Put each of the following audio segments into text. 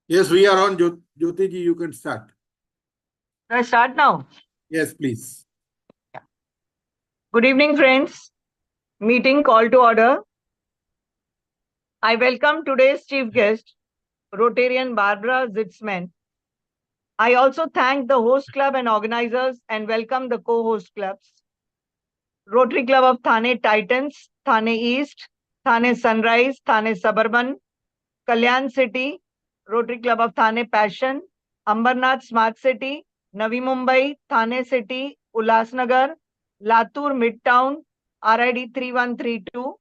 Yes, we are on. Jyoti ji, you can start. I start now. Yes, please. Good evening, friends. Meeting call to order. I welcome today's chief guest, Rotarian Barbara Zitzmann. I also thank the host club and organizers and welcome the co-host clubs. Rotary Club of Thane Titans, Thane East, Thane Sunrise, Thane Suburban, Kalyan City, Rotary Club of Thane Passion, Ambernath Smart City, Navi Mumbai, Thane City, Ulhasnagar, Latur Midtown, RID 3132,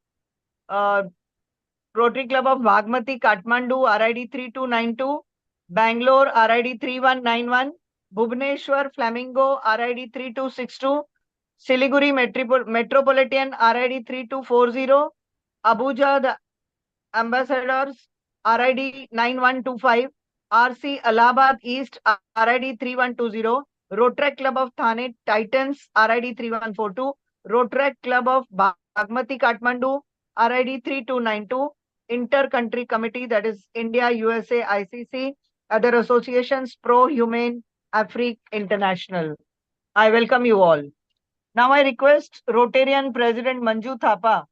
Rotary Club of Bagmati Kathmandu, RID 3292, Bangalore, RID 3191, Bhubaneshwar Flamingo, RID 3262, Siliguri Metropolitan, RID 3240, Abuja The Ambassadors, RID 9125, RC Allahabad East, RID 3120, Rotaract Club of Thane Titans, RID 3142, Rotaract Club of Bagmati Kathmandu, RID 3292, Inter-Country Committee, that is India USA ICC, other associations, ProHumane, Afrique International. I welcome you all. Now I request Rotarian President Manju Thapa,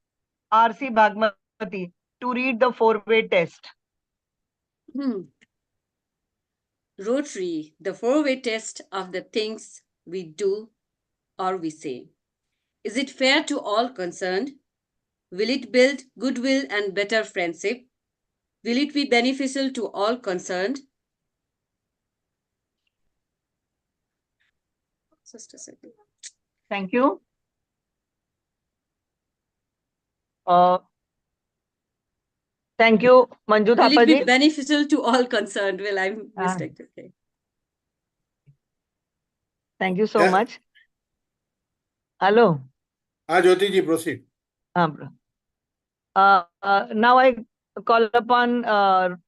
RC Bagmati, to read the four-way test. Rotary, the four-way test of the things we do or we say. Is it fair to all concerned? Will it build goodwill and better friendship? Will it be beneficial to all concerned? Just a second. Thank you. Thank you, Manju Will it be Thapa. beneficial to all concerned? Well, I'm mistaken. Okay. Thank you so much. Hello. Jyoti ji, proceed. Now I call upon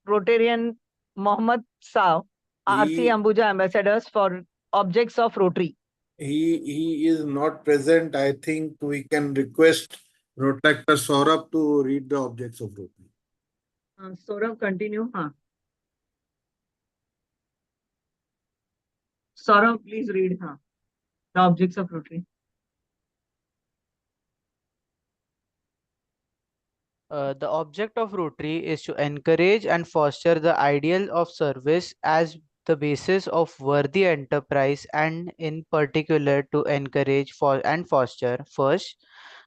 Rotarian Mohammed Saw, RC Abuja Ambassadors for objects of Rotary. He is not present. I think we can request Rotaractor Saurabh to read the objects of Rotary. Saurabh, continue. Saurabh, please read the objects of Rotary. The object of Rotary is to encourage and foster the ideal of service as the basis of worthy enterprise, and in particular to encourage and foster, first,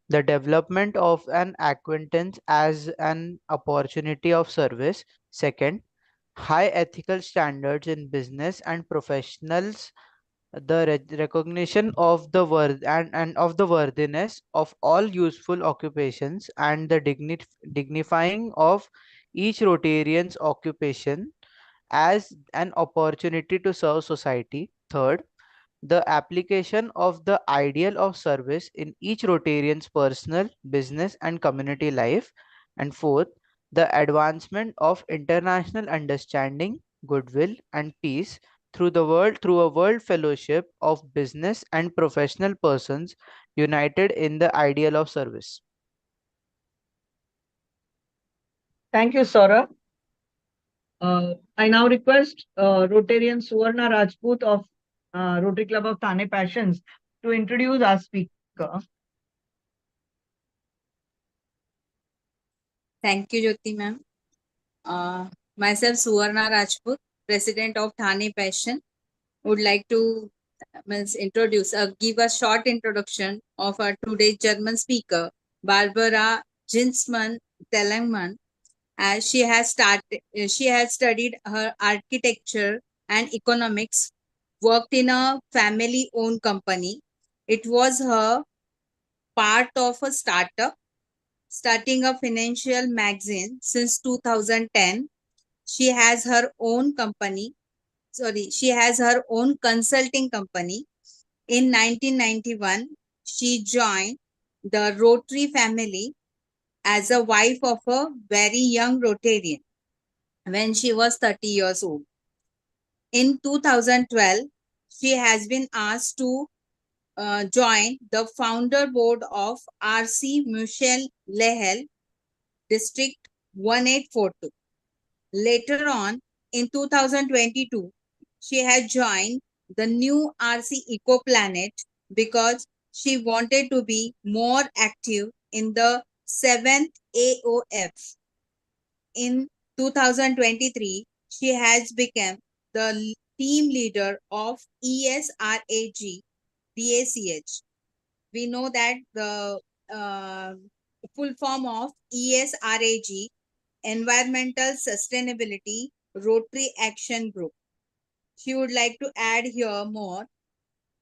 the development of an acquaintance as an opportunity of service, second, high ethical standards in business and professionals, the recognition of the worth and of the worthiness of all useful occupations, and the dignifying of each Rotarian's occupation as an opportunity to serve society. Third, the application of the ideal of service in each Rotarian's personal, business, and community life. And fourth, the advancement of international understanding, goodwill, and peace through a world fellowship of business and professional persons united in the ideal of service. Thank you, Saurabh. I now request Rotarian Suvarna Rajput of Rotary Club of Thane Passions to introduce our speaker. Thank you, Jyoti ma'am. Myself, Suvarna Rajput, President of Thane Passion, would like to give a short introduction of our today's German speaker, Barbara Zitzmann Telemann, as she has studied her architecture and economics, worked in a family-owned company. It was her part of a startup, starting a financial magazine since 2010. She has her own company. She has her own consulting company. In 1991, she joined the Rotary family as a wife of a very young Rotarian when she was 30 years old. In 2012, she has been asked to join the founder board of RC Michel Lehel, District 1842. Later on, in 2022, she had joined the new RC Eco Planet because she wanted to be more active in the 7th AOF. In 2023, she has become the team leader of ESRAG DACH. We know that the full form of ESRAG, Environmental Sustainability Rotary Action Group. She would like to add here more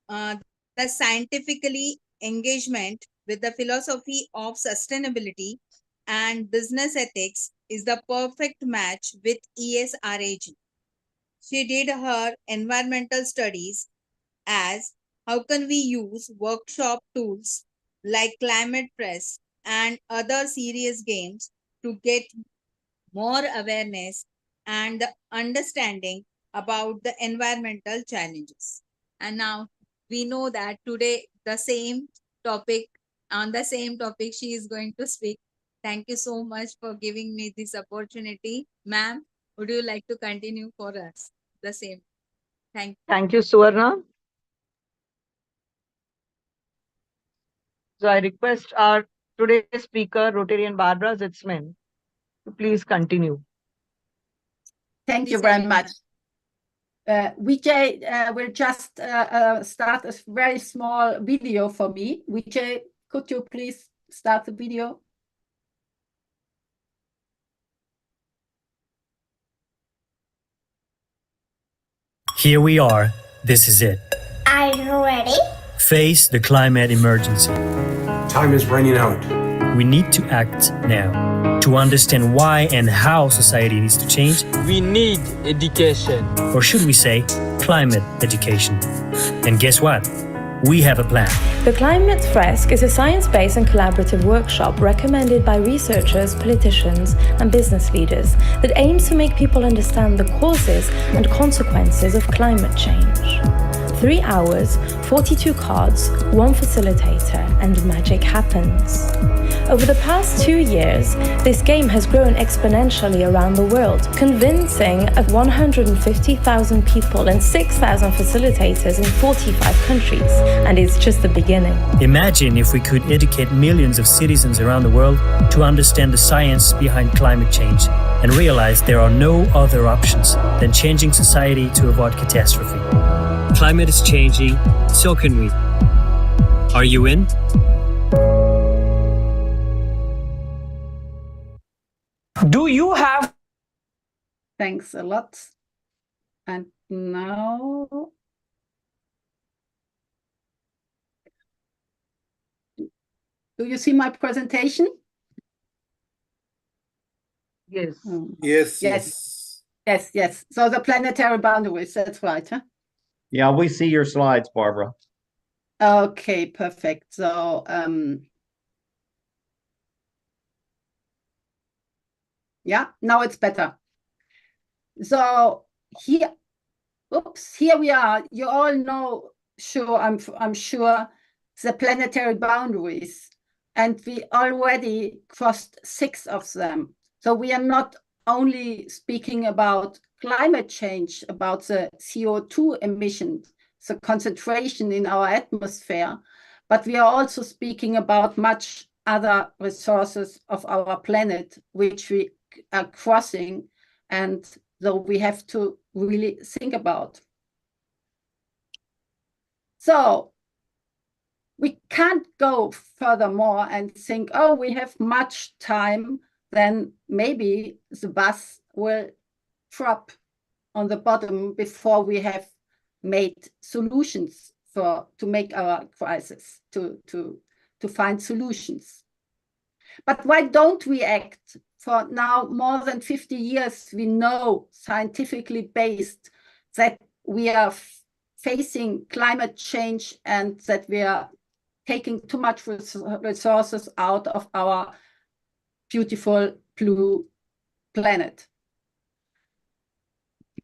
the scientifically engagement with the philosophy of sustainability and business ethics is the perfect match with ESRAG. She did her environmental studies as how can we use workshop tools like Climate Press and other serious games to get more awareness and understanding about the environmental challenges. And now we know that today on the same topic she is going to speak. Thank you so much for giving me this opportunity. Ma'am, would you like to continue for us the same? Thank you. Thank you, Suvarna. So I request our today's speaker, Rotarian Barbara Zitzmann, to please continue. Thank you very much. Vijay will just start a very small video for me. Vijay, could you please start the video? Here we are. This is it. Are you ready? Face the climate emergency. Time is running out. We need to act now. To understand why and how society needs to change, we need education. Or should we say, climate education. And guess what? We have a plan. The Climate Fresk is a science-based and collaborative workshop recommended by researchers, politicians, and business leaders that aims to make people understand the causes and consequences of climate change. 3 hours, 42 cards, 1 facilitator, and magic happens. Over the past 2 years, this game has grown exponentially around the world, convincing 150,000 people and 6,000 facilitators in 45 countries, and it's just the beginning. Imagine if we could educate millions of citizens around the world to understand the science behind climate change and realize there are no other options than changing society to avoid catastrophe. Climate is changing, so can we. Are you in? Do you have? Thanks a lot. And now, do you see my presentation? Yes. Yes. So the planetary boundaries, that's right, huh? Yeah, we see your slides, Barbara. Okay, perfect. So, yeah, now it's better. So here we are. You all know, I'm sure, the planetary boundaries, and we already crossed 6 of them. So we are not only speaking about climate change, about the CO2 emissions, the concentration in our atmosphere, but we are also speaking about much other resources of our planet, which we are crossing, and so we have to really think about. So we can't go furthermore and think, oh, we have much time, then maybe the bus will drop on the bottom before we have made solutions to make our crisis, to find solutions. But why don't we act? For now, more than 50 years, we know, scientifically based, that we are facing climate change and that we are taking too much resources out of our beautiful blue planet.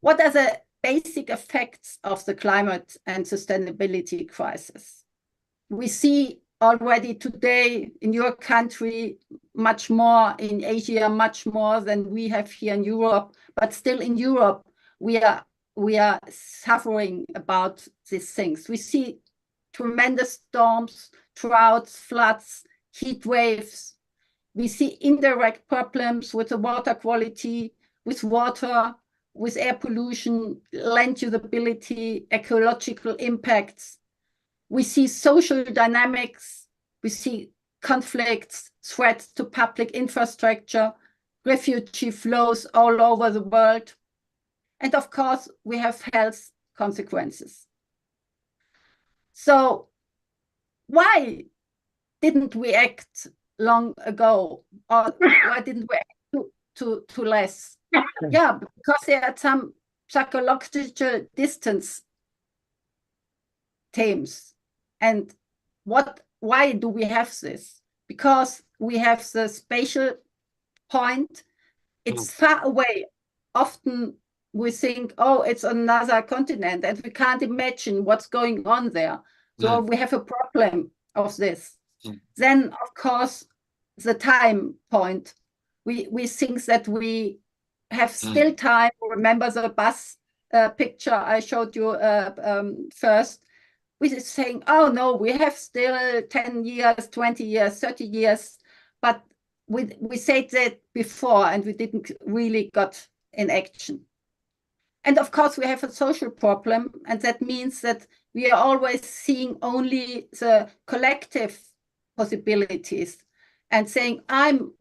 What are the basic effects of the climate and sustainability crisis? We see already today in your country, much more in Asia, much more than we have here in Europe, but still in Europe, we are suffering about these things. We see tremendous storms, droughts, floods, heat waves. We see indirect problems with the water quality, with water, with air pollution, land usability, ecological impacts. We see social dynamics. We see conflicts, threats to public infrastructure, refugee flows all over the world. And of course, we have health consequences. So why didn't we act long ago? Or why didn't we act to less? Yeah, because there are some psychological distance themes. And why do we have this? Because we have the spatial point. It's far away. Often we think, oh, it's another continent, and we can't imagine what's going on there. So we have a problem of this. Then, of course, the time point. We think that we have still time. Remember the bus picture I showed you first? We're saying, oh no, we have still 10 years, 20 years, 30 years. But we said that before, and we didn't really got in action. And of course, we have a social problem, and that means that we are always seeing only the collective possibilities and saying, I'm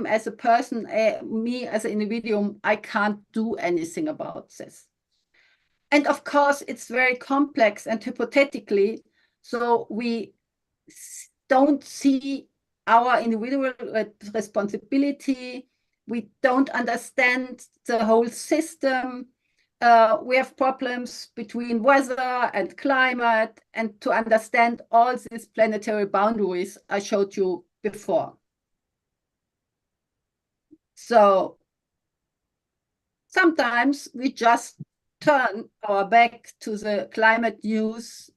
as a person, me as an individual, I can't do anything about this. And of course, it's very complex and hypothetically, so we don't see our individual responsibility. We don't understand the whole system. We have problems between weather and climate, and to understand all these planetary boundaries I showed you before. So sometimes we just turn our back to the climate news.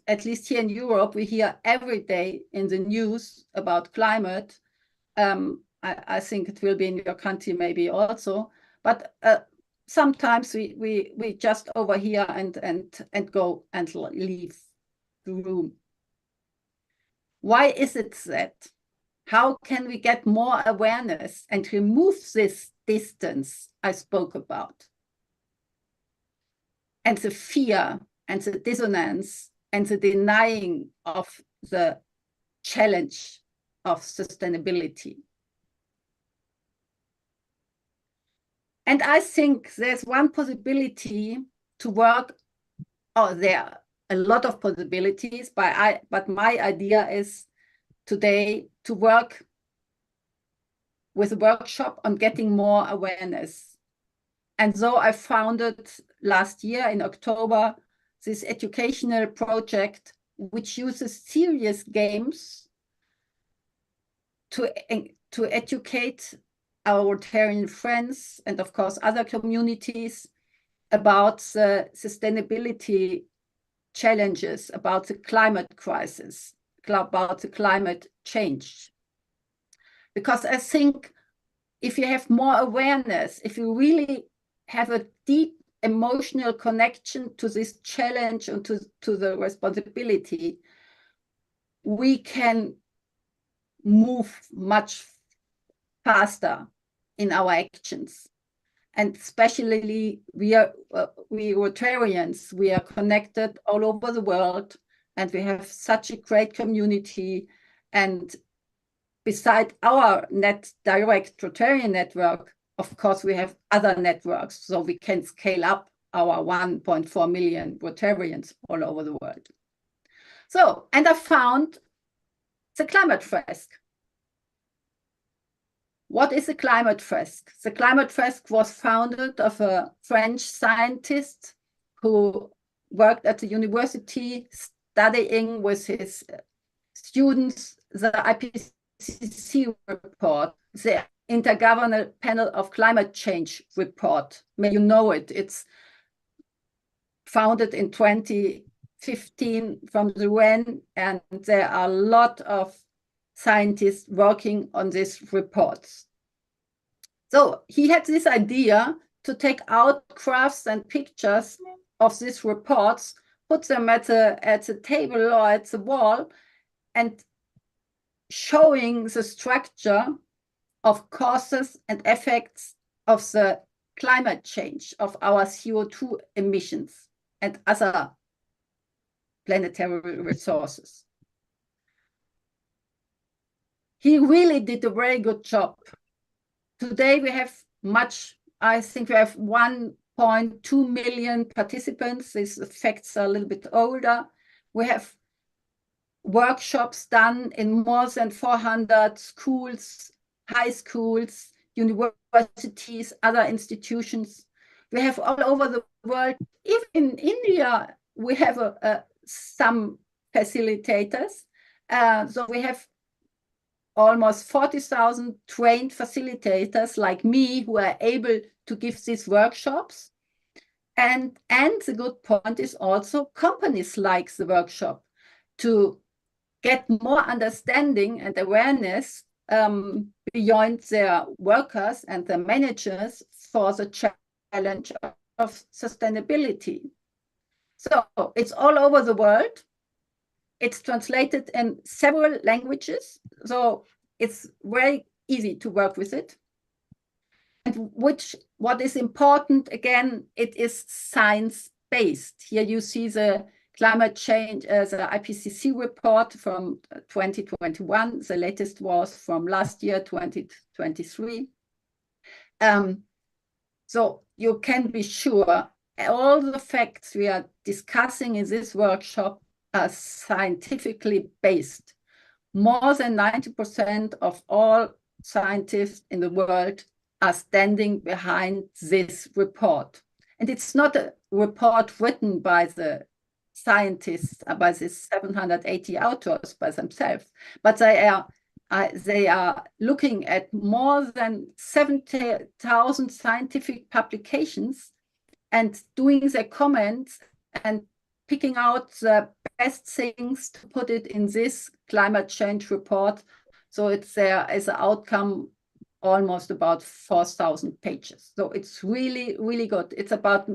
At least here in Europe, we hear every day in the news about climate. I think it will be in your country maybe also, but sometimes we just overhear and go and leave the room. Why is it that? How can we get more awareness and remove this distance I spoke about? And the fear and the dissonance and the denying of the challenge of sustainability. And I think there's one possibility to work, there are a lot of possibilities, but my idea is today to work with a workshop on getting more awareness. And so I founded last year in October this educational project, which uses serious games to educate our Rotarian friends and of course other communities about the sustainability challenges, about the climate crisis, about the climate change. Because I think if you have more awareness, if you really have a deep emotional connection to this challenge and to the responsibility, we can move much faster in our actions. And especially we Rotarians, we are connected all over the world, and we have such a great community. And beside our direct Rotarian network, of course, we have other networks, so we can scale up our 1.4 million Rotarians all over the world. So, and I found the climate fresk. What is a climate fresk? The climate fresk was founded of a French scientist who worked at the university studying with his students the IPCC report, the Intergovernmental Panel of Climate Change report. May you know it. It's founded in 2015 from the UN, and there are a lot of scientists working on these reports. So he had this idea to take out graphs and pictures of these reports, put them at the table or at the wall, and showing the structure of causes and effects of the climate change, of our CO2 emissions and other planetary resources. He really did a very good job. Today we have I think we have 1.2 million participants. These facts are a little bit older. We have workshops done in more than 400 schools, high schools, universities, other institutions. We have all over the world. Even in India, we have some facilitators. So we have almost 40,000 trained facilitators like me who are able to give these workshops. And the good point is also companies like the workshop to get more understanding and awareness beyond their workers and their managers for the challenge of sustainability. So it's all over the world. It's translated in several languages, so it's very easy to work with it. And what is important, again, it is science-based. Here you see the climate change, the IPCC report from 2021. The latest was from last year, 2023. So you can be sure all the facts we are discussing in this workshop are scientifically based. More than 90% of all scientists in the world are standing behind this report. And it's not a report written by the scientists, by the 780 authors by themselves, but they are looking at more than 70,000 scientific publications and doing their comments and picking out the best things to put it in this climate change report. So there is an outcome almost about 4,000 pages. So it's really, really good. It's about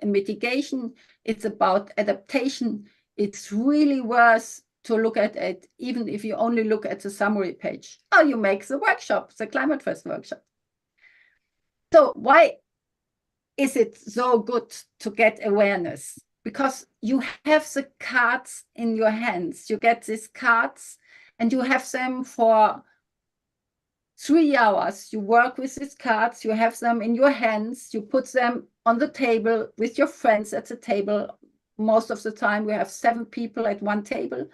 mitigation. It's about adaptation. It's really worth to look at it, even if you only look at the summary page. Oh, you make the workshop, the Climate Fest workshop. So why is it so good to get awareness? Because you have the cards in your hands. You get these cards and you have them for 3 hours. You work with these cards, you have them in your hands, you put them on the table with your friends at the table. Most of the time we have 7 people at one table,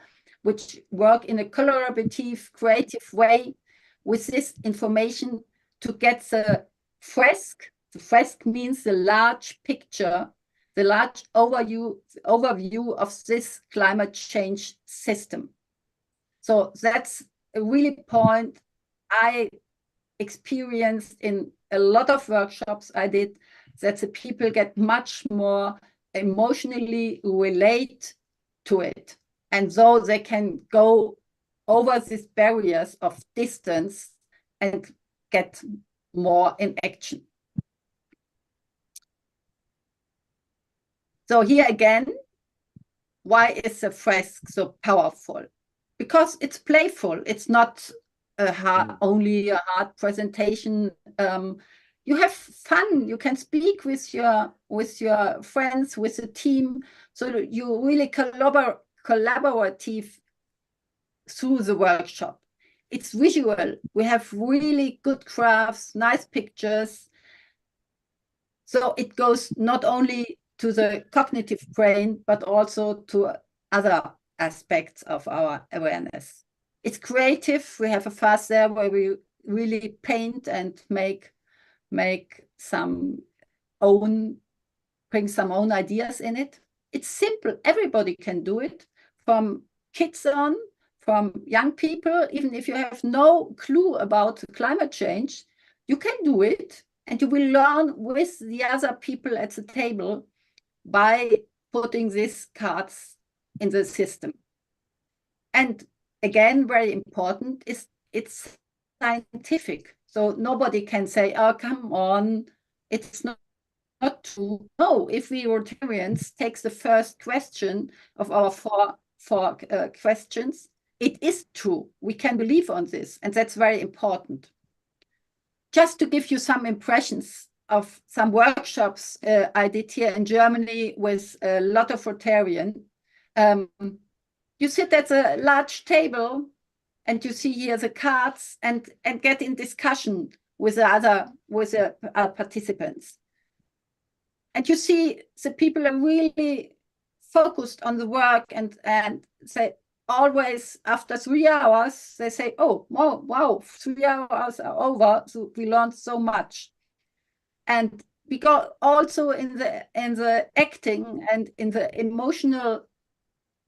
which work in a collaborative, creative way with this information to get the fresque. The fresque means the large picture, the large overview of this climate change system. So that's a really point I experienced in a lot of workshops I did, that the people get much more emotionally relate to it. And so they can go over these barriers of distance and get more in action. So here again, why is the fresque so powerful? Because it's playful. It's not only a hard presentation. You have fun. You can speak with your friends, with the team. So you really collaborative through the workshop. It's visual. We have really good graphs, nice pictures. So it goes not only to the cognitive brain, but also to other aspects of our awareness. It's creative. We have a phase there where we really paint and bring some own ideas in it. It's simple. Everybody can do it, from kids on, from young people. Even if you have no clue about climate change, you can do it, and you will learn with the other people at the table by putting these cards in the system. And again, very important is it's scientific. So nobody can say, oh, come on, it's not not true. No, if we Rotarians take the first question of our four questions, it is true. We can believe on this, and that's very important. Just to give you some impressions of some workshops I did here in Germany with a lot of Rotarian. You sit at a large table and you see here the cards and get in discussion with the other participants. And you see the people are really focused on the work and say always after 3 hours, they say, oh, wow, 3 hours are over. So we learned so much. And because also in the acting and in the emotional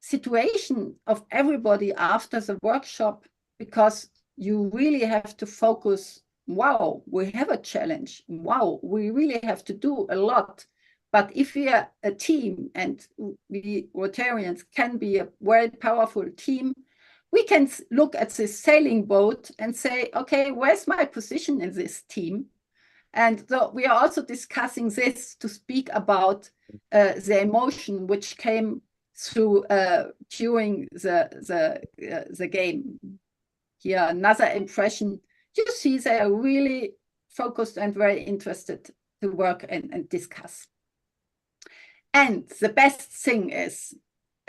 situation of everybody after the workshop, because you really have to focus, wow, we have a challenge. Wow, we really have to do a lot. But if we are a team, and we Rotarians can be a very powerful team, we can look at this sailing boat and say, okay, where's my position in this team? And so we are also discussing this to speak about the emotion which came through during the game. Here, another impression. You see, they are really focused and very interested to work and discuss. And the best thing is,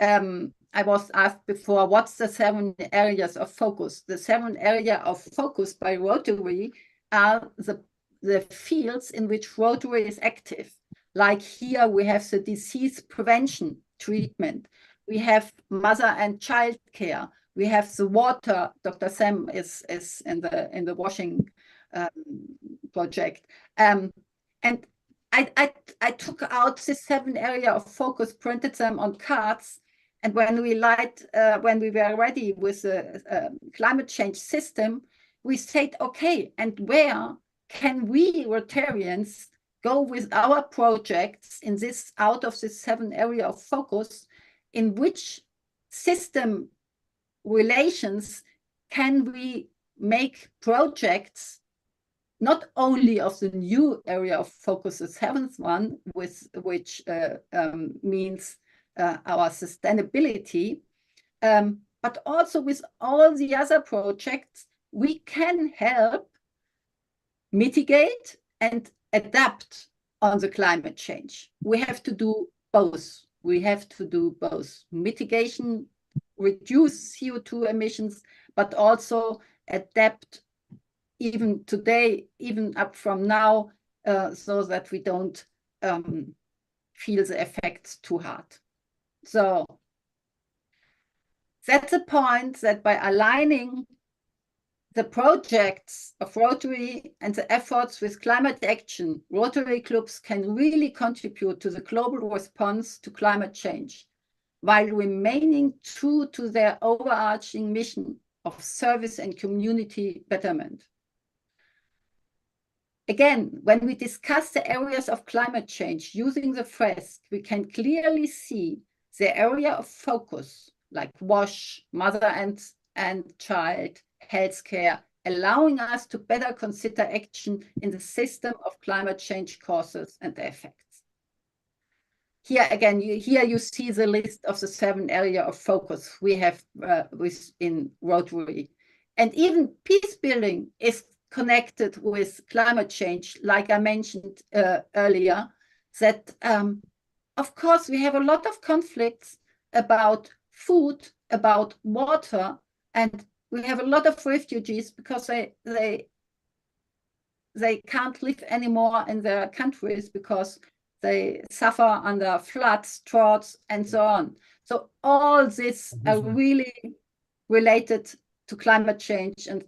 I was asked before, what's the 7 areas of focus? The 7 areas of focus by Rotary are the fields in which Rotary is active. Like here, we have the disease prevention treatment. We have mother and child care. We have the water. Dr. Sam is in the washing project. And I took out the 7 areas of focus, printed them on cards, and when we were ready with the climate change system, we said, okay, and where can we Rotarians go with our projects in this out of this 7 areas of focus? In which system relations can we make projects? Not only of the new area of focus, the 7th one, which means our sustainability, but also with all the other projects, we can help mitigate and adapt on the climate change. We have to do both. We have to do both mitigation, reduce CO2 emissions, but also adapt even today, even up from now, so that we don't feel the effects too hard. So that's the point, that by aligning the projects of Rotary and the efforts with climate action, Rotary Clubs can really contribute to the global response to climate change, while remaining true to their overarching mission of service and community betterment. Again, when we discuss the areas of climate change using the fresque, we can clearly see the area of focus, like WASH, mother and child, healthcare, allowing us to better consider action in the system of climate change causes and effects. Here again, here you see the list of the 7 areas of focus we have within Rotary. And even peace building is connected with climate change, like I mentioned earlier, that of course we have a lot of conflicts about food, about water, and we have a lot of refugees because they can't live anymore in their countries because they suffer under floods, droughts, and so on. So all this are really related to climate change and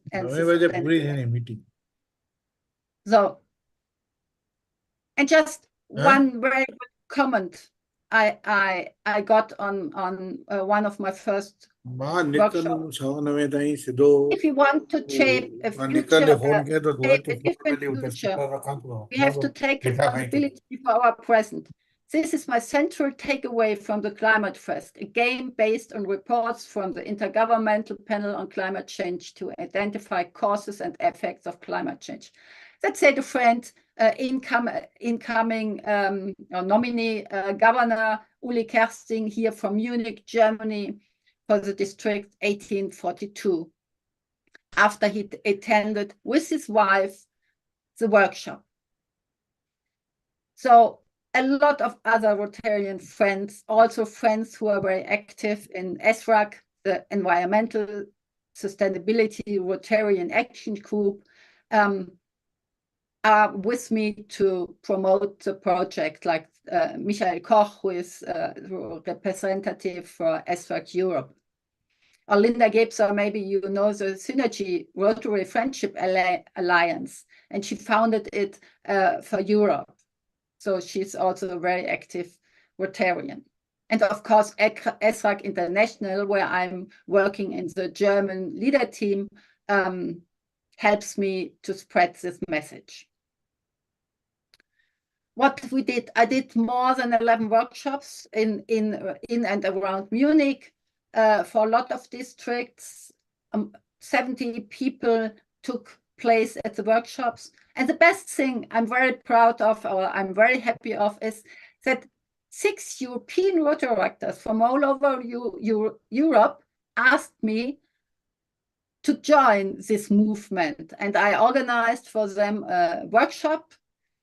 so, and just one very good comment I got on one of my first workshops. If you want to shape a future, we have to take responsibility for our present. This is my central takeaway from the Climate Fest, a game based on reports from the Intergovernmental Panel on Climate Change to identify causes and effects of climate change. That said, a friend, incoming or nominee Governor Uli Kersting here from Munich, Germany, for the district 1842, after he attended with his wife the workshop. So a lot of other Rotarian friends, also friends who are very active in ESRAC, the Environmental Sustainability Rotarian Action Group, are with me to promote the project, like Michael Koch, who is representative for ESRAC Europe. Or Linda Gebser, maybe you know the Synergy Rotary Friendship Alliance, and she founded it for Europe. So she's also a very active Rotarian. And of course, ESRAC International, where I'm working in the German leader team, helps me to spread this message. What we did, I did more than 11 workshops in and around Munich for a lot of districts. 70 people took place at the workshops. And the best thing I'm very proud of, or I'm very happy of, is that 6 European Rotaractors from all over Europe asked me to join this movement. And I organized for them a workshop.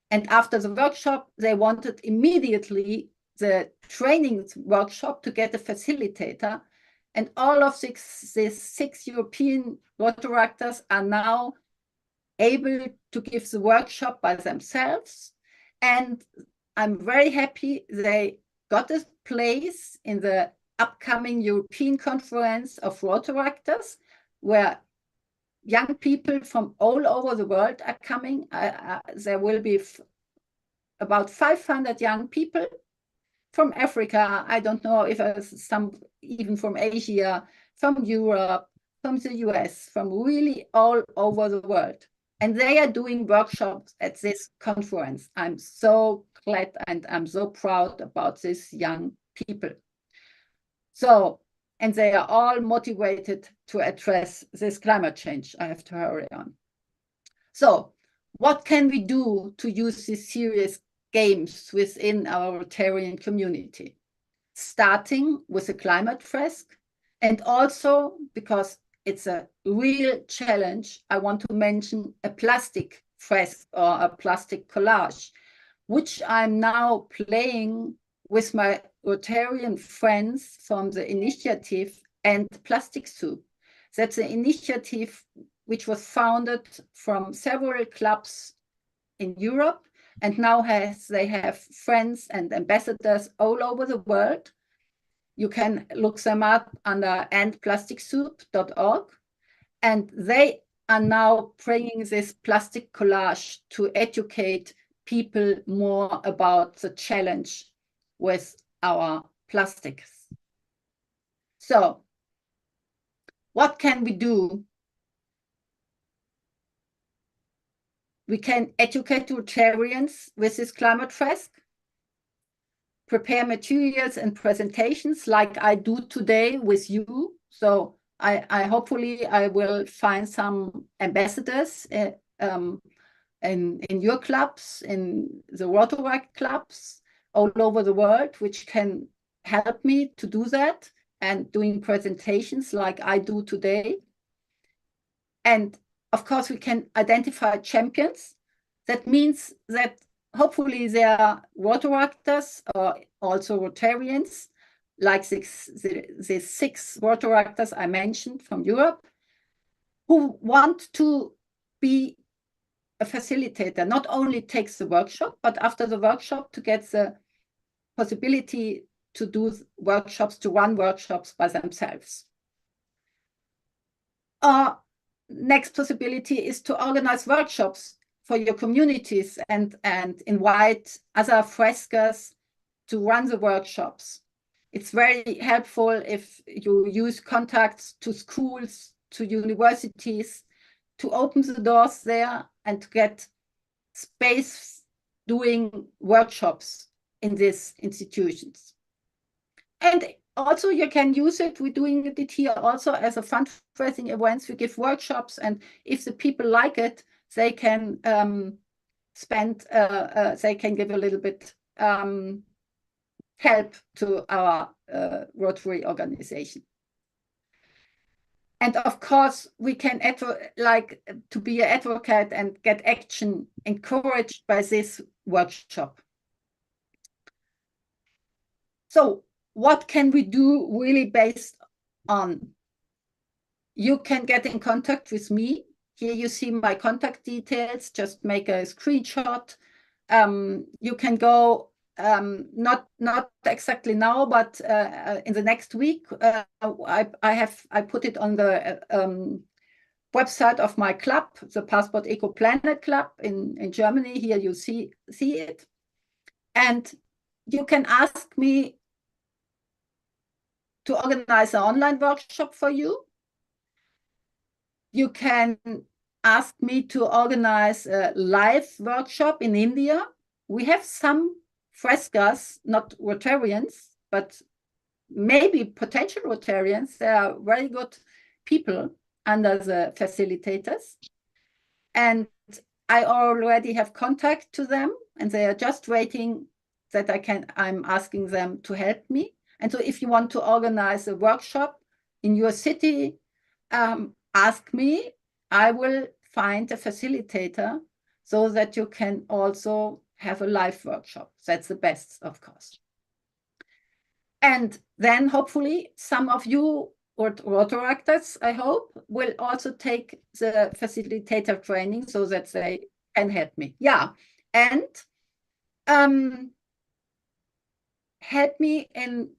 And after the workshop, they wanted immediately the training workshop to get a facilitator. And all of these 6 European Rotaractors are now able to give the workshop by themselves. And I'm very happy they got a place in the upcoming European Conference of Rotaractors, where young people from all over the world are coming. There will be about 500 young people from Africa. I don't know if some even from Asia, from Europe, from the US, from really all over the world. And they are doing workshops at this conference. I'm so glad and I'm so proud about these young people. So, and they are all motivated to address this climate change. I have to hurry on. So what can we do to use these serious games within our Rotarian community? Starting with a climate fresk, and also because it's a real challenge, I want to mention a plastic fresk or a plastic collage, which I'm now playing with my Rotarian friends from the initiative And Plastic Soup. That's an initiative which was founded from several clubs in Europe, and now they have friends and ambassadors all over the world. You can look them up under andplasticsoup.org, and they are now bringing this plastic collage to educate people more about the challenge with our plastics. So, what can we do? We can educate Rotarians with this climate fresk, prepare materials and presentations like I do today with you. So I hopefully I will find some ambassadors in your clubs, in the Rotaract Clubs all over the world, which can help me to do that and doing presentations like I do today. And of course, we can identify champions. That means that hopefully there are Rotaractors or also Rotarians, like the 6 Rotaractors I mentioned from Europe, who want to be a facilitator, not only takes the workshop, but after the workshop to get the possibility to do workshops, to run workshops by themselves. Next possibility is to organize workshops for your communities and invite other freskers to run the workshops. It's very helpful if you use contacts to schools, to universities, to open the doors there and to get space doing workshops in these institutions. And also you can use it, we're doing it here also as a fundraising events. We give workshops, and if the people like it, they can spend, they can give a little bit help to our Rotary organization. And of course, we can like to be an advocate and get action encouraged by this workshop. So what can we do really based on? You can get in contact with me. Here you see my contact details. Just make a screenshot. You can go, not exactly now, but in the next week. I put it on the website of my club, the Passport Eco Planet Club in Germany. Here you see it, and you can ask me to organize an online workshop for you. You can ask me to organize a live workshop in India. We have some frescas, not Rotarians, but maybe potential Rotarians. They are very good people under the facilitators. And I already have contact to them, and they are just waiting that I'm asking them to help me. And so if you want to organize a workshop in your city, ask me. I will find a facilitator so that you can also have a live workshop. That's the best, of course. And then hopefully some of you Rotaractors, I hope, will also take the facilitator training so that they can help me. Yeah, and help me in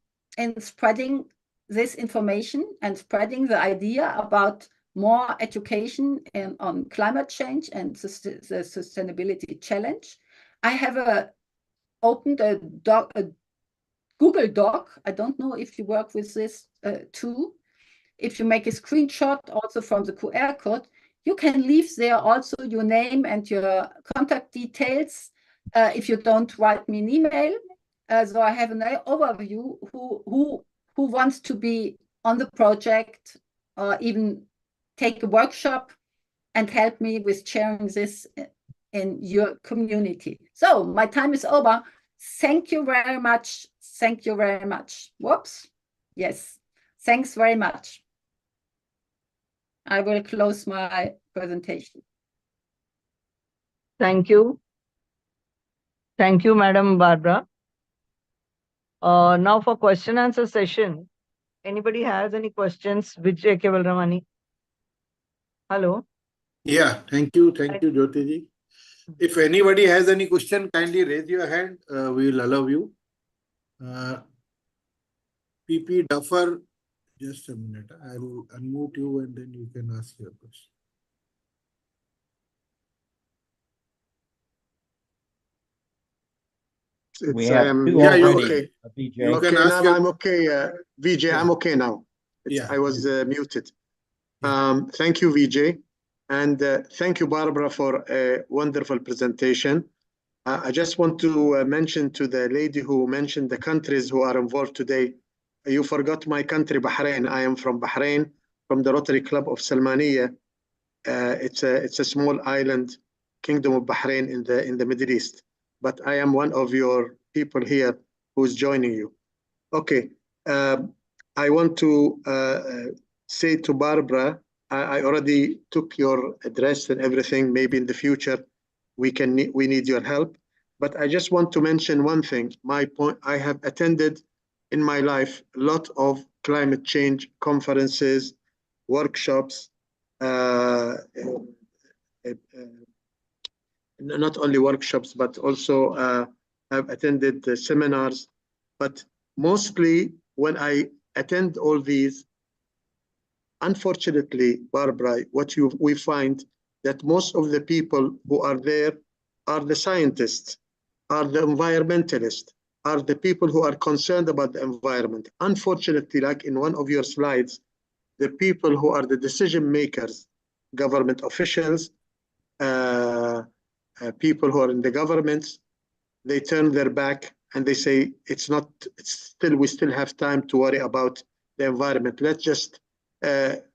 spreading this information and spreading the idea about more education on climate change and the sustainability challenge. I have opened a Google Doc. I don't know if you work with this too. If you make a screenshot also from the QR code, you can leave there also your name and your contact details if you don't write me an email. So I have an overview who wants to be on the project or even take a workshop and help me with sharing this in your community. So my time is over. Thank you very much. Thank you very much. Whoops. Yes. Thanks very much. I will close my presentation. Thank you. Thank you, Madam Barbara. Now for question answer session. Anybody has any questions? Vijay Kevalramani. Hello. Yeah, thank you. Thank you, Jyotiji. If anybody has any question, kindly raise your hand. We will allow you. PP Duffer, just a minute. I will unmute you and then you can ask your question. Okay. You Okay, can ask now your... I'm okay. Vijay, Yeah. I'm okay now. Yeah. I was muted. Thank you, Vijay. And thank you, Barbara, for a wonderful presentation. I just want to mention to the lady who mentioned the countries who are involved today. You forgot my country, Bahrain. I am from Bahrain, from the Rotary Club of Salmaniya. It's a small island, Kingdom of Bahrain in the Middle East. But I am one of your people here who's joining you. Okay, I want to say to Barbara, I already took your address and everything. Maybe in the future we need your help. But I just want to mention one thing. My point: I have attended in my life a lot of climate change conferences, workshops. Not only workshops, but also I've attended seminars. But mostly when I attend all these, unfortunately, Barbara, we find that most of the people who are there are the scientists, are the environmentalists, are the people who are concerned about the environment. Unfortunately, like in one of your slides, the people who are the decision makers, government officials, people who are in the governments, they turn their back and they say we still have time to worry about the environment. Let's just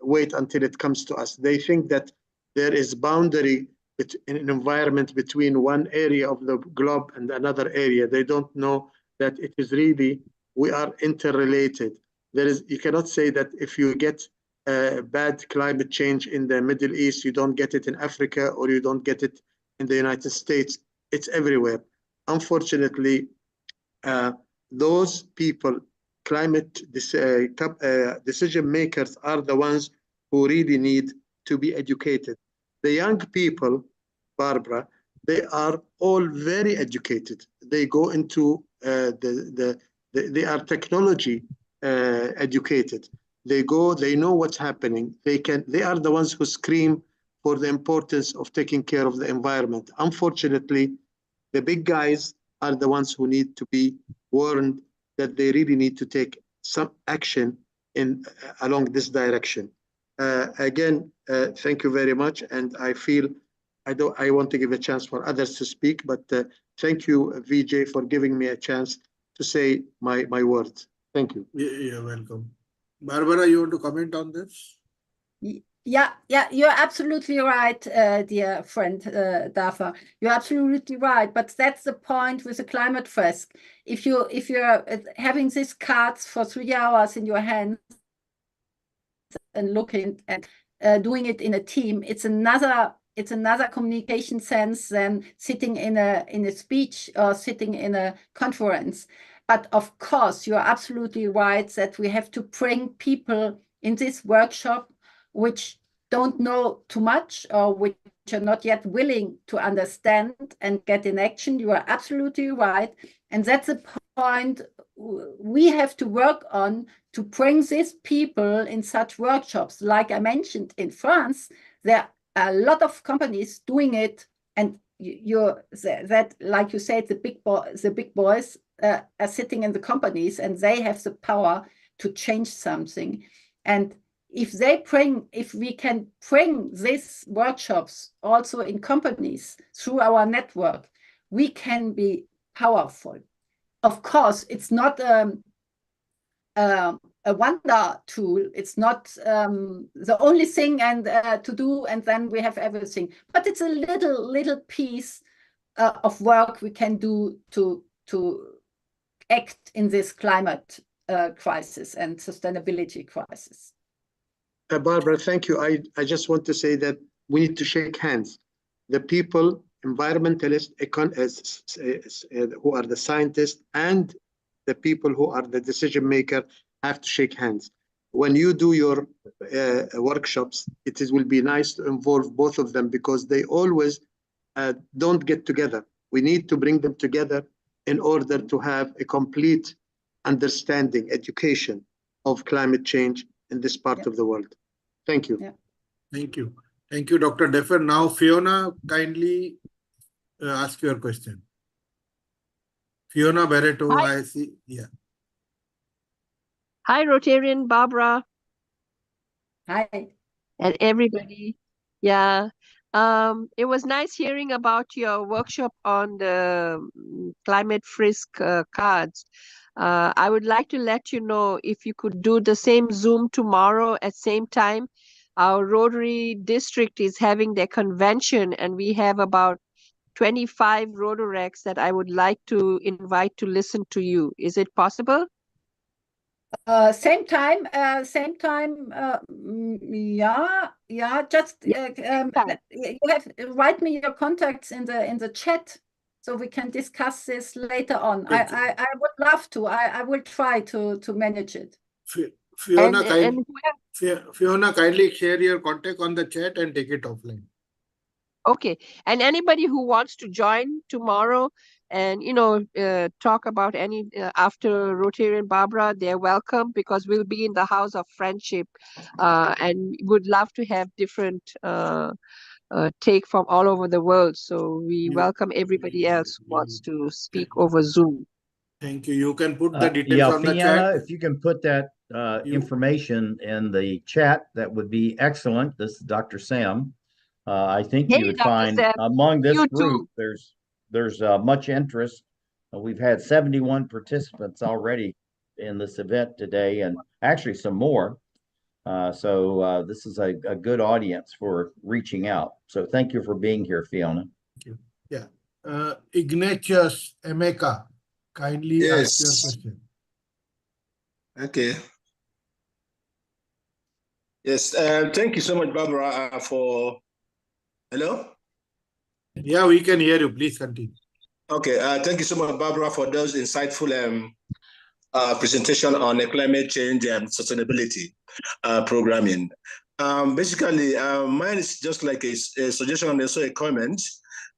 wait until it comes to us. They think that there is boundary in an environment between one area of the globe and another area. They don't know that it is really, we are interrelated. You cannot say that if you get bad climate change in the Middle East, you don't get it in Africa, or you don't get it in the United States. It's everywhere. Unfortunately, those people, decision makers, are the ones who really need to be educated. The young people, Barbara, they are all very educated. They go into they are technology educated. They know what's happening. They are the ones who scream for the importance of taking care of the environment. Unfortunately, the big guys are the ones who need to be warned that they really need to take some action along this direction. Again, thank you very much. And I feel I want to give a chance for others to speak, but thank you, VJ, for giving me a chance to say my words. Thank you. You're welcome. Barbara, you want to comment on this? Yeah, you're absolutely right, dear friend Dafa. You're absolutely right. But that's the point with the climate frisk. If you're having these cards for 3 hours in your hands and looking at doing it in a team, it's another communication sense than sitting in a speech or sitting in a conference. But of course, you're absolutely right that we have to bring people in this workshop which don't know too much or which are not yet willing to understand and get in action. You are absolutely right. And that's a point we have to work on, to bring these people in such workshops. Like I mentioned, in France, there are a lot of companies doing it. And like you said, the big boys are sitting in the companies, and they have the power to change something. And if we can bring these workshops also in companies through our network, we can be powerful. Of course, it's not a wonder tool. It's not the only thing and to do, and then we have everything. But it's a little piece of work we can do to act in this climate crisis and sustainability crisis. Barbara, thank you. I just want to say that we need to shake hands. The people, environmentalists, who are the scientists, and the people who are the decision maker have to shake hands. When you do your workshops, it will be nice to involve both of them, because they always don't get together. We need to bring them together in order to have a complete understanding, education of climate change in this part of the world. Thank you. Yeah. Thank you. Thank you, Dr. Deffer. Now, Fiona, kindly ask your question. Fiona Barreto, I see. Yeah. Hi, Rotarian Barbara. Hi. And everybody. Yeah. It was nice hearing about your workshop on the climate frisk cards. I would like to let you know, if you could do the same Zoom tomorrow at same time. Our Rotary district is having their convention, and we have about 25 Rotaracts that I would like to invite to listen to you. Is it possible? Same time. Yeah. Just you have write me your contacts in the chat, so we can discuss this later on. I would love to. I will try to manage it. Fiona, kindly share your contact on the chat and take it offline. Okay. And anybody who wants to join tomorrow and, talk about any after Rotarian Barbara, they're welcome, because we'll be in the House of Friendship and would love to have different take from all over the world. So we welcome everybody else who wants to speak over Zoom. Thank you. You can put the details on the chat. If you can put that information in the chat, that would be excellent. This is Dr. Sam. I think you would find among this group, there's much interest. We've had 71 participants already in this event today, and actually some more. So this is a good audience for reaching out. So thank you for being here, Fiona. Thank you. Yeah. Ignatius Emeka, kindly ask your question. Okay. Yes, thank you so much, Barbara, for... Hello? Yeah, we can hear you. Please continue. Okay, thank you so much, Barbara, for those insightful presentation on climate change and sustainability programming. Basically, mine is just like a suggestion and also a comment.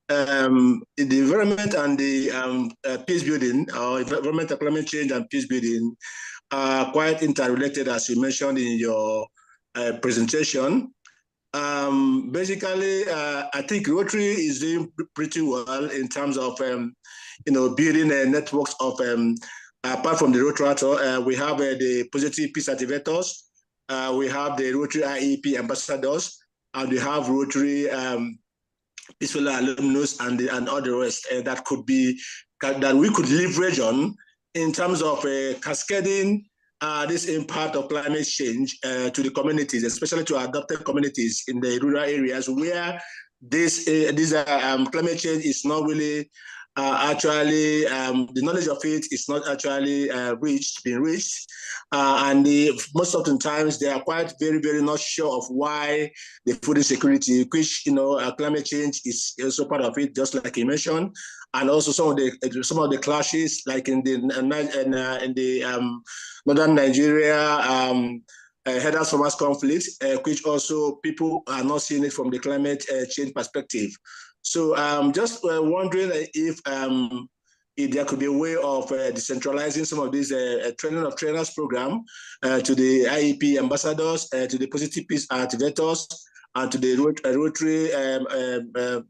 The environment and the peace building, or environmental climate change and peace building, are quite interrelated, as you mentioned in your presentation. Basically, I think Rotary is doing pretty well in terms of, building networks of, apart from the Rotaract, we have the Positive Peace Activators, we have the Rotary IEP Ambassadors, and we have Rotary Peaceful Alumnus and all the rest that we could leverage on in terms of cascading this impact of climate change to the communities, especially to adopted communities in the rural areas where this climate change is not really actually, the knowledge of it is not actually being reached. And most of the times they are quite very not sure of why the food insecurity, which, climate change is also part of it, just like you mentioned. And also some of the clashes, like in the northern Nigeria, headers farmers conflict, which also people are not seeing it from the climate change perspective. So I'm just wondering if there could be a way of decentralizing some of these training of trainers program to the IEP ambassadors, to the Positive Peace Activators, and to the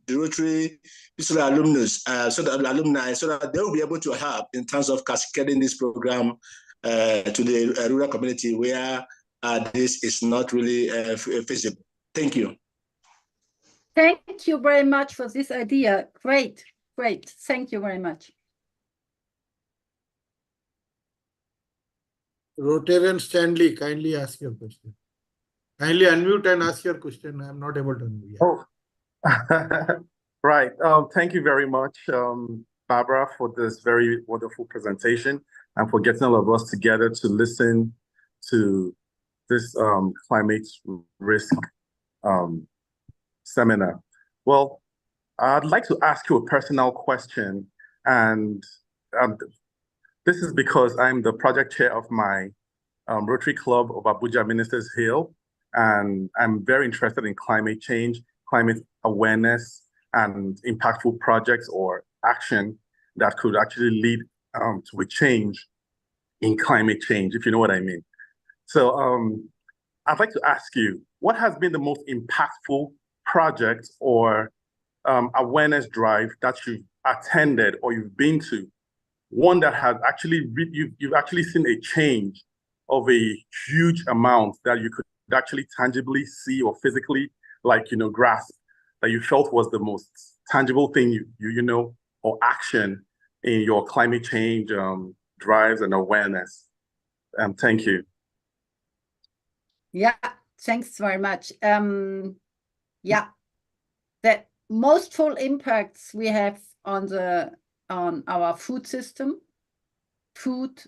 Rotary Peaceful Alumnus, so that they will be able to help in terms of cascading this program to the rural community where this is not really feasible. Thank you. Thank you very much for this idea. Great. Thank you very much. Rotarian Stanley, kindly ask your question. Kindly unmute and ask your question. I'm not able to unmute. Oh, right. Thank you very much, Barbara, for this very wonderful presentation and for getting all of us together to listen to this climate risk seminar. Well, I'd like to ask you a personal question, and this is because I'm the project chair of my Rotary Club of Abuja Ministers Hill, and I'm very interested in climate change, climate awareness, and impactful projects or action that could actually lead to a change in climate change, if you know what I mean. So I'd like to ask you, what has been the most impactful project or awareness drive that you've attended or you've been to, one that has actually, you've actually seen a change of a huge amount that you could actually tangibly see or physically, grasp, that you felt was the most tangible thing or action in your climate change drives and awareness? Thank you. Yeah, thanks very much. Yeah, the most full impacts we have on our food system. Food,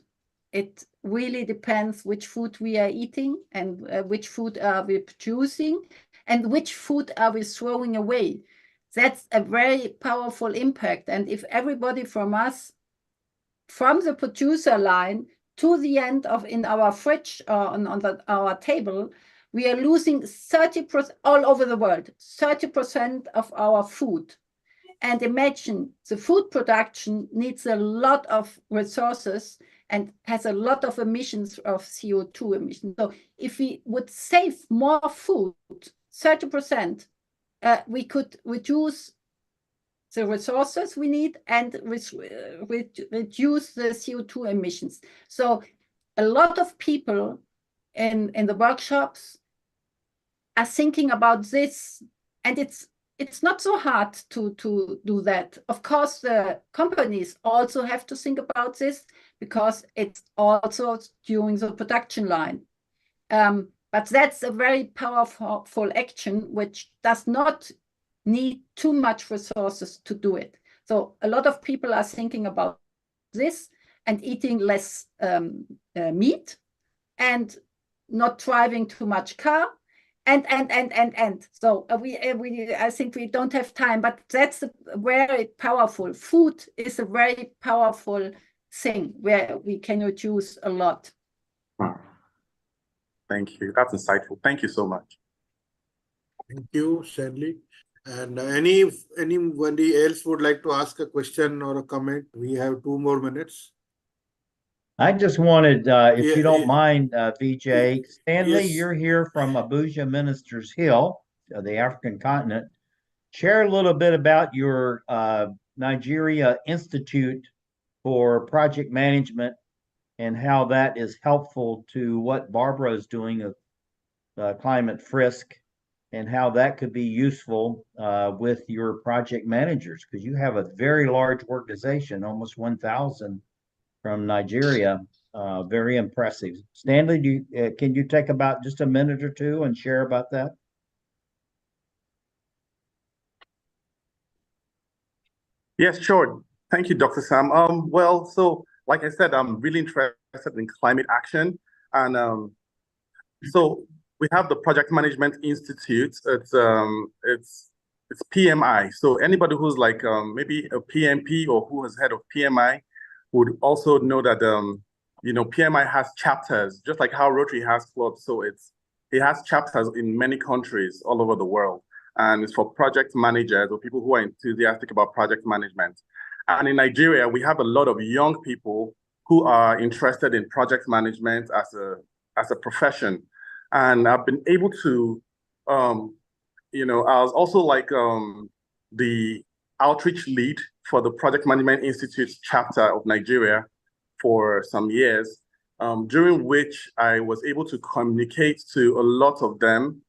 it really depends which food we are eating and which food are we producing and which food are we throwing away. That's a very powerful impact. And if everybody from us, from the producer line to the end of in our fridge or on our table, we are losing 30% all over the world, 30% of our food. And imagine the food production needs a lot of resources and has a lot of emissions of CO2 emissions. So if we would save more food, 30%, we could reduce the resources we need and reduce the CO2 emissions. So a lot of people in the workshops are thinking about this, and it's not so hard to do that. Of course, the companies also have to think about this because it's also during the production line. But that's a very powerful action, which does not need too much resources to do it. So a lot of people are thinking about this and eating less meat and not driving too much car and. So I think we don't have time, but that's very powerful. Food is a very powerful thing where we can reduce a lot. Thank you. That's insightful. Thank you so much. Thank you, Stanley. And anybody else would like to ask a question or a comment? We have 2 more minutes. I just wanted, if you don't mind, VJ, Stanley, you're here from Abuja Ministers Hill, the African continent. Share a little bit about your Nigeria Institute for Project Management and how that is helpful to what Barbara is doing of Climate Frisk, and how that could be useful with your project managers, because you have a very large organization, almost 1,000 from Nigeria. Very impressive. Stanley, can you take about just a minute or two and share about that? Yes, sure. Thank you, Dr. Sam. Well, so like I said, I'm really interested in climate action. And so we have the Project Management Institute. It's PMI. So anybody who's like maybe a PMP or who has heard of PMI would also know that PMI has chapters, just like how Rotary has clubs. So it has chapters in many countries all over the world. And it's for project managers or people who are enthusiastic about project management. And in Nigeria, we have a lot of young people who are interested in project management as a profession. And I've been able to, I was also like the outreach lead for the Project Management Institute chapter of Nigeria for some years, during which I was able to communicate to a lot of them.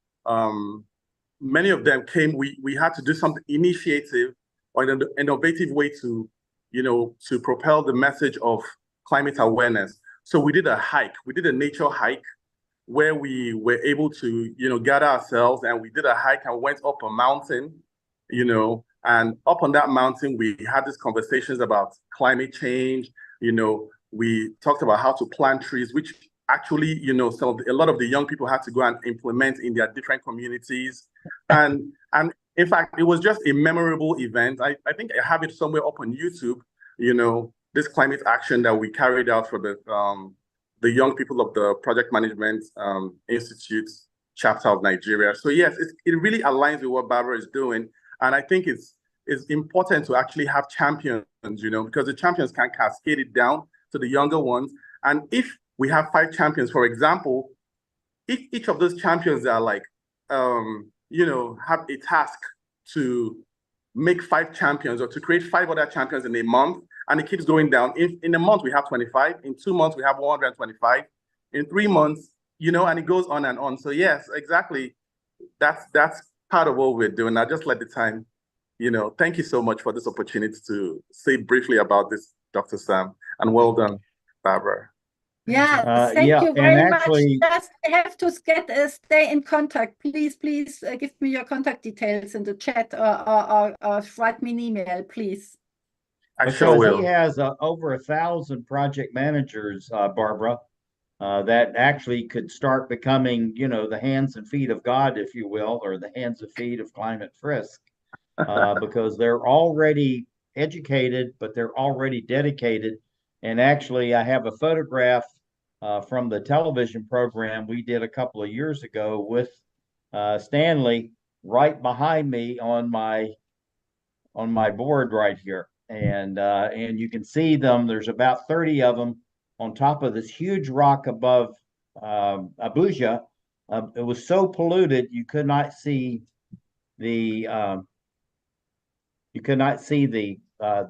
Many of them came, we had to do some initiative or an innovative way to, to propel the message of climate awareness. So we did a nature hike where we were able to, gather ourselves, and we did a hike and went up a mountain, and up on that mountain, we had these conversations about climate change. We talked about how to plant trees, which actually, a lot of the young people had to go and implement in their different communities. And in fact, it was just a memorable event. I think I have it somewhere up on YouTube, this climate action that we carried out for the young people of the Project Management Institute chapter of Nigeria. So yes, it really aligns with what Barbara is doing. And I think it's important to actually have champions, because the champions can cascade it down to the younger ones. And if we have 5 champions, for example, if each of those champions are like, have a task to make 5 champions or to create 5 other champions in a month, and it keeps going down. In a month, we have 25. In 2 months, we have 125. In 3 months, and it goes on and on. So yes, exactly. That's part of what we're doing. I'll just let the time, thank you so much for this opportunity to say briefly about this, Dr. Sam, and well done, Barbara. Yeah, thank you very much. Just have to stay in contact. Please give me your contact details in the chat or write me an email, please. I sure will. He has over 1,000 project managers, Barbara, that actually could start becoming, the hands and feet of God, if you will, or the hands and feet of Climate Frisk, because they're already educated, but they're already dedicated. And actually, I have a photograph from the television program we did a couple of years ago with Stanley right behind me on my board right here. And you can see them. There's about 30 of them on top of this huge rock above Abuja. It was so polluted you could not see the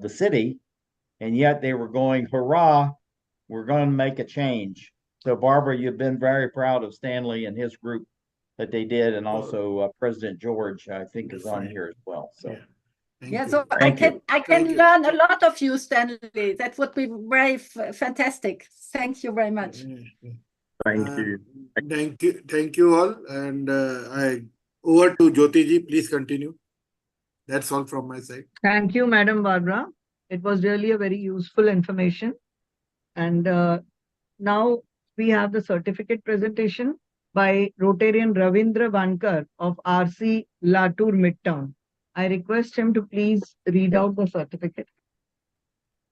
city, and yet they were going, hurrah, we're going to make a change. So Barbara, you've been very proud of Stanley and his group that they did, and also President George, I think, is on here as well. So yeah, so I can learn a lot of you, Stanley. That would be very fantastic. Thank you very much. Thank you. Thank you all. And over to Jyoti ji, please continue. That's all from my side. Thank you, Madam Barbara. It was really a very useful information. And now we have the certificate presentation by Rotarian Ravindra Vankar of RC Latur Midtown. I request him to please read out the certificate.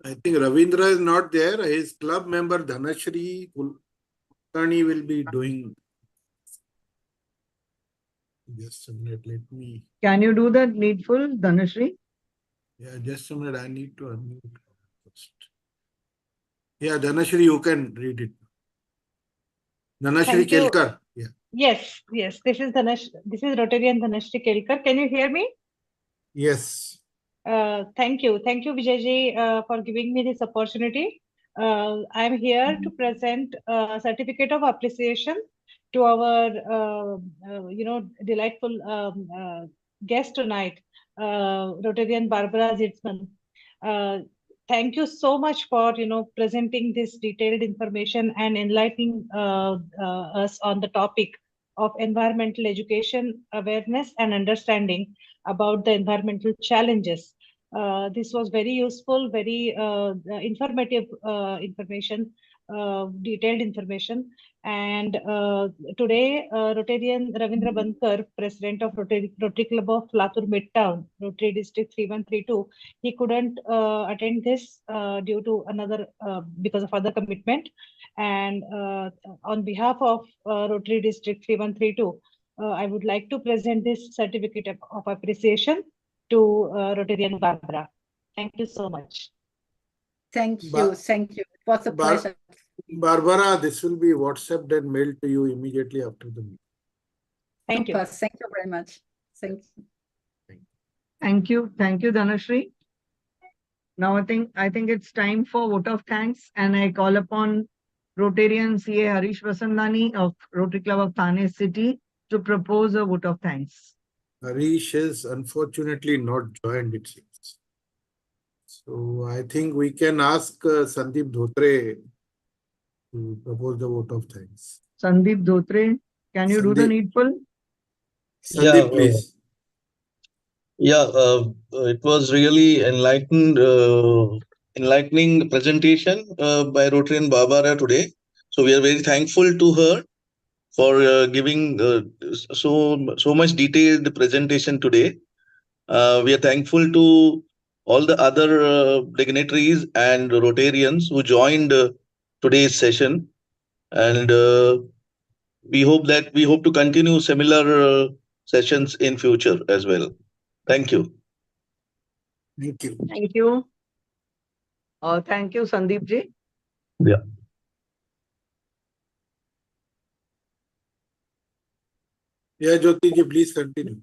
I think Ravindra is not there. His club member Dhanashri Kulkarni will be doing. Just a minute, let me. Can you do the needful, Dhanashri? Yeah, just a minute. I need to unmute first. Yeah, Dhanashri, you can read it. Dhanashri Kelkar. Yeah. Yes. This is Rotarian Dhanashri Kelkar. Can you hear me? Yes. Thank you, Vijayji, for giving me this opportunity. I am here to present a certificate of appreciation to our, delightful guest tonight, Rotarian Barbara Zitzmann. Thank you so much for, presenting this detailed information and enlightening us on the topic of environmental education, awareness, and understanding about the environmental challenges. This was very useful, very informative information, detailed information. And today, Rotarian Ravindra Bankar, President of Rotary Club of Latur Midtown, Rotary District 3132, he couldn't attend this due to because of other commitment. And on behalf of Rotary District 3132, I would like to present this certificate of appreciation to Rotarian Barbara. Thank you so much. Thank you. Thank you. It was a pleasure. Barbara, this will be WhatsApped and mailed to you immediately after the meeting. Thank you. Thank you very much. Thank you. Thank you, Dhanashri. Now I think it's time for vote of thanks, and I call upon Rotarian CA Harish Vasandani of Rotary Club of Thane City to propose a vote of thanks. Harish is unfortunately not joined, it seems. So I think we can ask Sandeep Dhotre to propose the vote of thanks. Sandeep Dhotre, can you do the needful? Sandeep, please. It was really enlightening presentation by Rotarian Barbara today. So we are very thankful to her for giving so much detailed presentation today. We are thankful to all the other dignitaries and Rotarians who joined today's session, and we hope to continue similar sessions in future as well. Thank you. Thank you. Thank you. Thank you, Sandeep ji. Yeah. Yeah, Jyoti ji, please continue.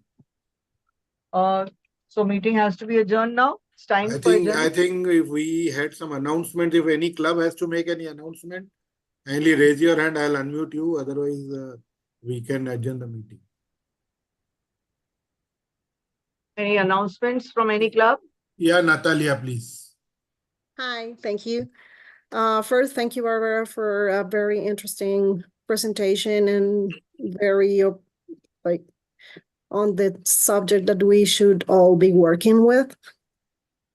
So meeting has to be adjourned now. It's time for adjournment. I think if we had some announcement, if any club has to make any announcement, kindly raise your hand. I'll unmute you. Otherwise, we can adjourn the meeting. Any announcements from any club? Yeah, Natalia, please. Hi, thank you. First, thank you, Barbara, for a very interesting presentation and very on the subject that we should all be working with.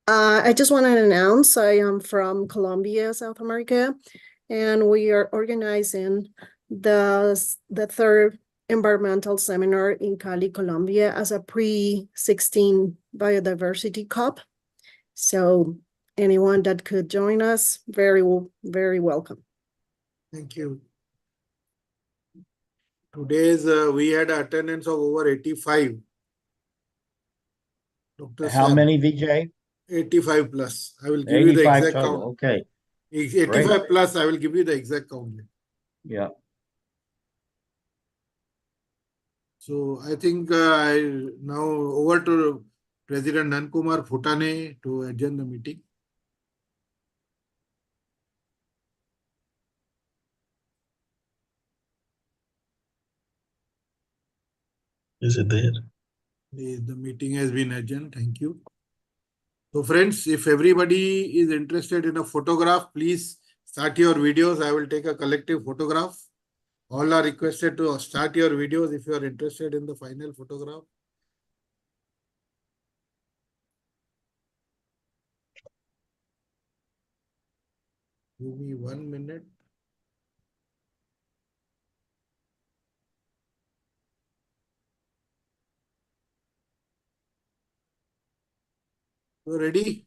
I just want to announce I am from Colombia, South America, and we are organizing the third environmental seminar in Cali, Colombia as a pre-16 biodiversity COP. So anyone that could join us, very welcome. Thank you. Today's we had attendance of over 85. Dr. How Sam, many, Vijay? 85 plus. I will give you the exact total. count. Okay. 85 Great. plus, I will give you the exact count. Yeah. So I think now over to President Nankumar Phutane to adjourn the meeting. Is it there? The meeting has been adjourned. Thank you. So friends, if everybody is interested in a photograph, please start your videos. I will take a collective photograph. All are requested to start your videos if you are interested in the final photograph. Give me 1 minute. You ready?